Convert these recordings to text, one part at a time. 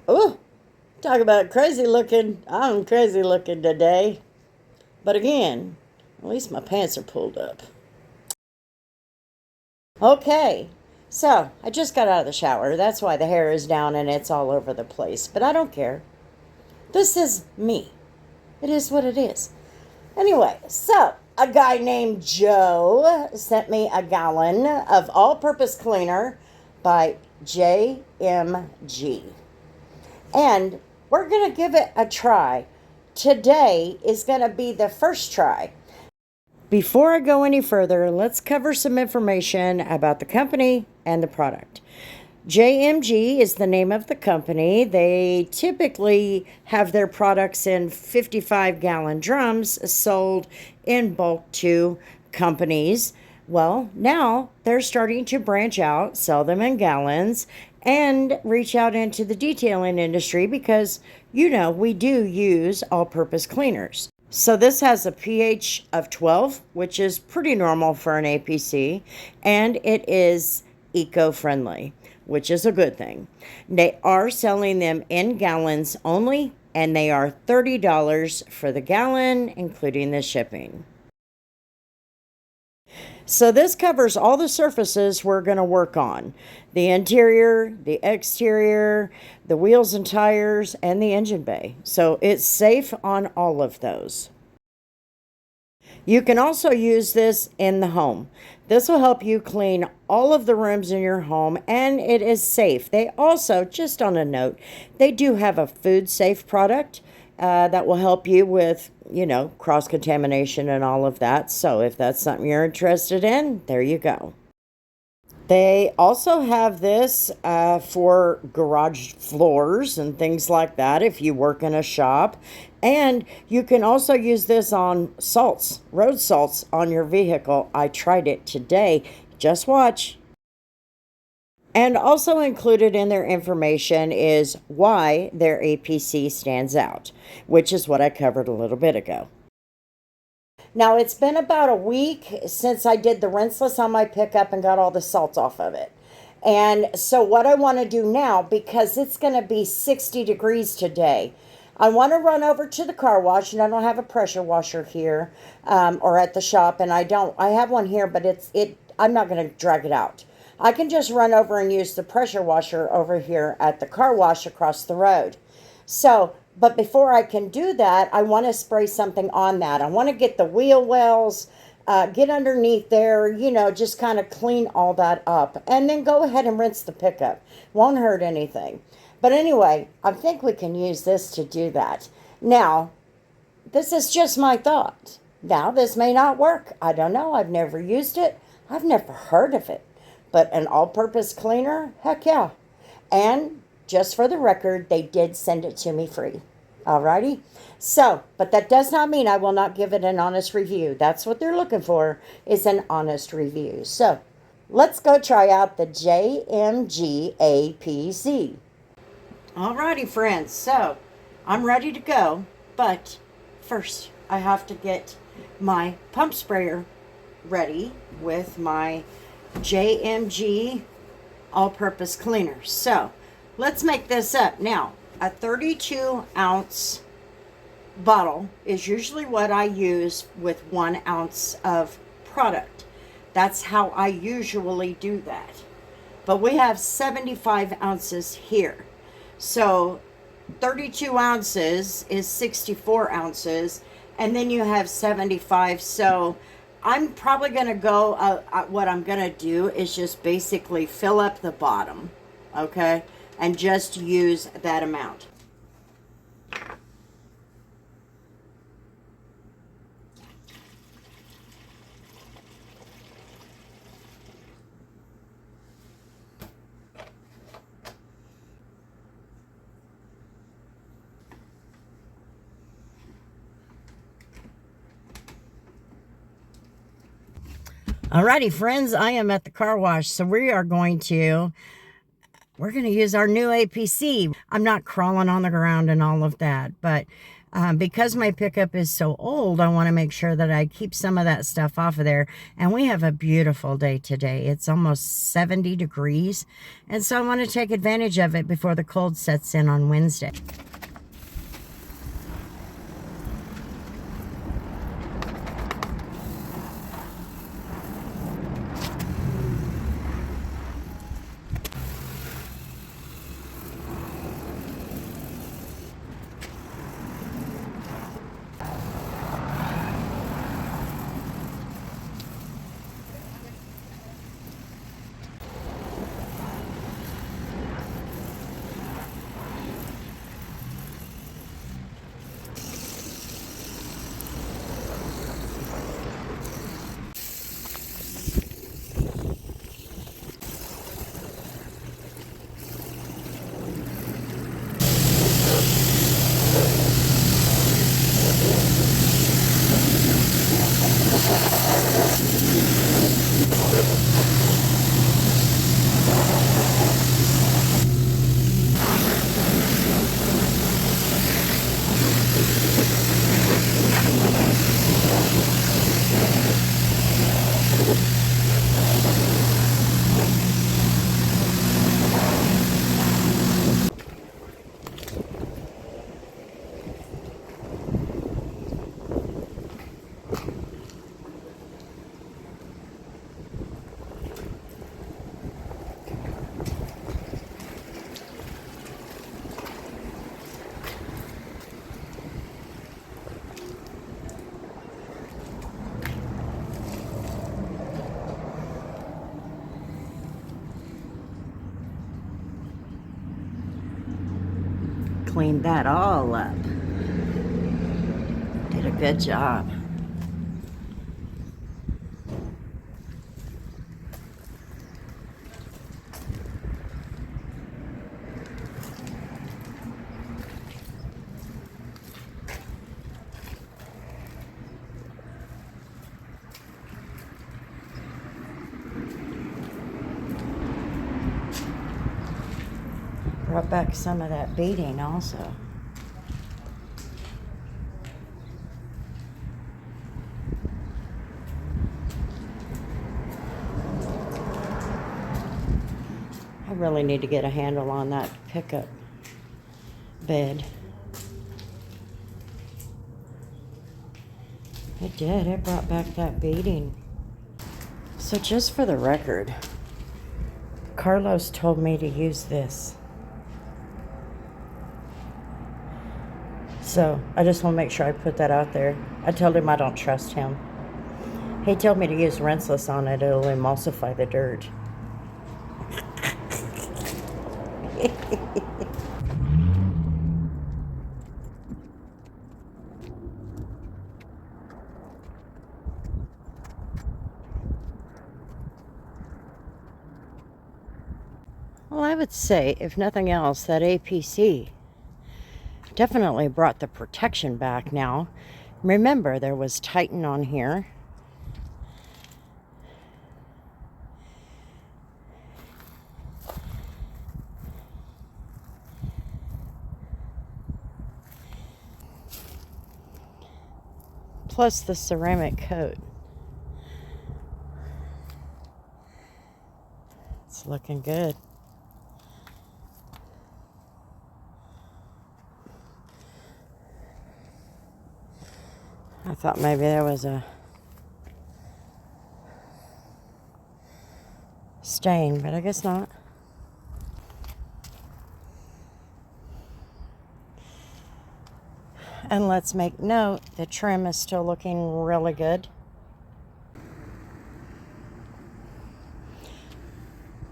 Oh, talk about crazy looking. I'm crazy looking today. But again, at least my pants are pulled up. Okay, so I just got out of the shower. That's why the hair is down and it's all over the place. But I don't care. This is me. It is what it is. Anyway, so a guy named Joe sent me a gallon of all purpose cleaner by JMG. And we're going to give it a try. Today is going to be the first try. Before I go any further, let's cover some information about the company and the product. JMG is the name of the company. They typically have their products in 55-gallon drums sold in bulk to companies. Well, now they're starting to branch out, sell them in gallons, and reach out into the detailing industry because, we do use all-purpose cleaners. So this has a pH of 12, which is pretty normal for an APC, and it is eco-friendly, which is a good thing. They are selling them in gallons only, and they are $30 for the gallon, including the shipping. So this covers all the surfaces we're going to work on. The interior, the exterior, the wheels and tires, and the engine bay. So it's safe on all of those. You can also use this in the home. This will help you clean all of the rooms in your home, and it is safe. They also, just on a note, they do have a food safe product that will help you with, cross-contamination and all of that. So if that's something you're interested in, there you go. They also have this for garage floors and things like that if you work in a shop. And you can also use this on salts, road salts on your vehicle. I tried it today. Just watch. And also included in their information is why their APC stands out, which is what I covered a little bit ago. Now, it's been about a week since I did the rinseless on my pickup and got all the salt off of it. And so what I want to do now, because it's going to be 60 degrees today, I want to run over to the car wash, and I don't have a pressure washer here or at the shop, and I have one here, but I'm not going to drag it out. I can just run over and use the pressure washer over here at the car wash across the road. So, but before I can do that, I want to spray something on that. I want to get the wheel wells, get underneath there, just kind of clean all that up. And then go ahead and rinse the pickup. Won't hurt anything. But anyway, I think we can use this to do that. Now, this is just my thought. Now, this may not work. I don't know. I've never used it. I've never heard of it. But an all-purpose cleaner? Heck yeah. And just for the record, they did send it to me free. Alrighty? So, but that does not mean I will not give it an honest review. That's what they're looking for, is an honest review. So, let's go try out the JMG APC. Alrighty, friends. So, I'm ready to go. But first, I have to get my pump sprayer ready with my JMG all-purpose cleaner. So, let's make this up. Now, a 32-ounce bottle is usually what I use with 1 ounce of product. That's how I usually do that. But we have 75 ounces here. So 32 ounces is 64 ounces, and then you have 75. So I'm probably going to go, what I'm going to do is just basically fill up the bottom, okay? And just use that amount. Alrighty, friends, I am at the car wash, so we're going to use our new APC. I'm not crawling on the ground and all of that, but Because my pickup is so old, I want to make sure that I keep some of that stuff off of there. And we have a beautiful day today. It's almost 70 degrees. And so I want to take advantage of it before the cold sets in on Wednesday. Cleaned that all up. Did a good job. Brought back some of that beading also. I really need to get a handle on that pickup bed. It did. It brought back that beading. So just for the record, Carlos told me to use this. So I just want to make sure I put that out there. I told him I don't trust him. He told me to use rinseless on it. It'll emulsify the dirt. Well, I would say, if nothing else, that APC definitely brought the protection back now. Remember, there was Titan on here. Plus the ceramic coat. It's looking good. I thought maybe there was a stain, but I guess not. And let's make note, the trim is still looking really good.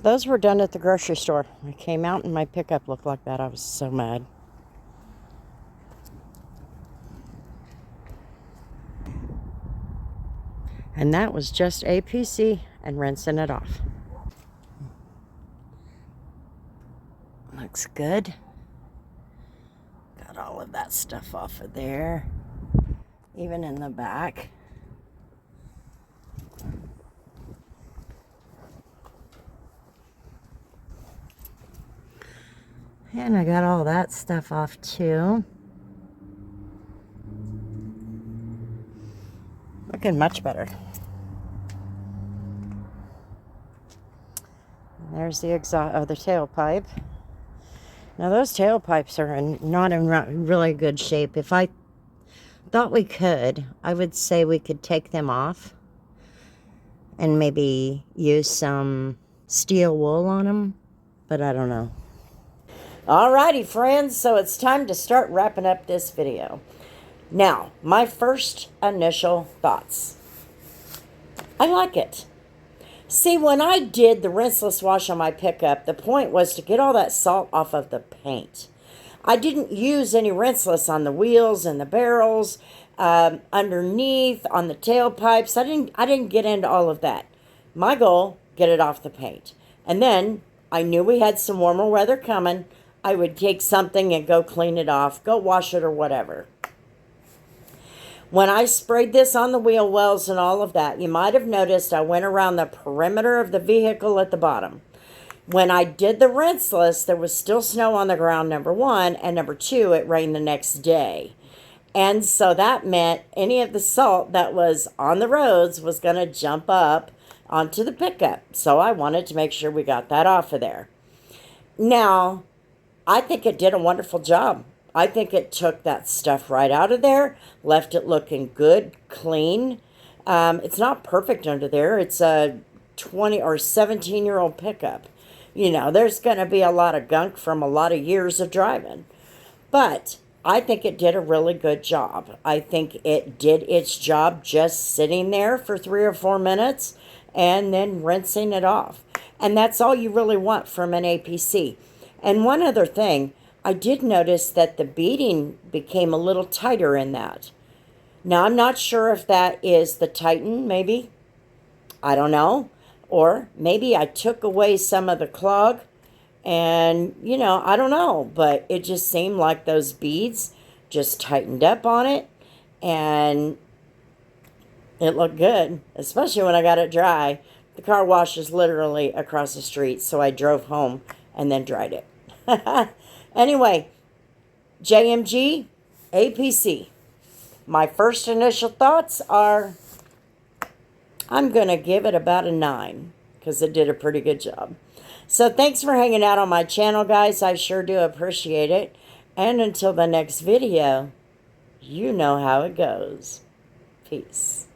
Those were done at the grocery store. I came out and my pickup looked like that. I was so mad. And that was just APC and rinsing it off. Looks good. Got all of that stuff off of there, even in the back. And I got all that stuff off too. Looking much better. There's the exhaust of the tailpipe. Now those tailpipes are not in really good shape. If I thought we could, I would say we could take them off and maybe use some steel wool on them, but I don't know. Alrighty, friends, so it's time to start wrapping up this video. Now, my first initial thoughts. I like it. See, when I did the rinseless wash on my pickup, the point was to get all that salt off of the paint. I didn't use any rinseless on the wheels and the barrels, underneath, on the tailpipes. I didn't get into all of that. My goal, get it off the paint. And then I knew we had some warmer weather coming. I would take something and go clean it off, go wash it or whatever. When I sprayed this on the wheel wells and all of that, you might have noticed I went around the perimeter of the vehicle at the bottom. When I did the rinseless, there was still snow on the ground, number one, and number two, it rained the next day. And so that meant any of the salt that was on the roads was going to jump up onto the pickup. So I wanted to make sure we got that off of there. Now, I think it did a wonderful job. I think it took that stuff right out of there, left it looking good, clean. It's not perfect under there. It's a 20 or 17-year-old pickup. You know, there's going to be a lot of gunk from a lot of years of driving. But I think it did a really good job. I think it did its job just sitting there for 3 or 4 minutes and then rinsing it off. And that's all you really want from an APC. And one other thing, I did notice that the beading became a little tighter in that. Now, I'm not sure if that is the Titan, maybe. I don't know. Or maybe I took away some of the clog and, you know, I don't know. But it just seemed like those beads just tightened up on it and it looked good, especially when I got it dry. The car wash is literally across the street, so I drove home and then dried it. Anyway, JMG APC. My first initial thoughts are I'm going to give it about a 9 because it did a pretty good job. So thanks for hanging out on my channel, guys. I sure do appreciate it. And until the next video, you know how it goes. Peace.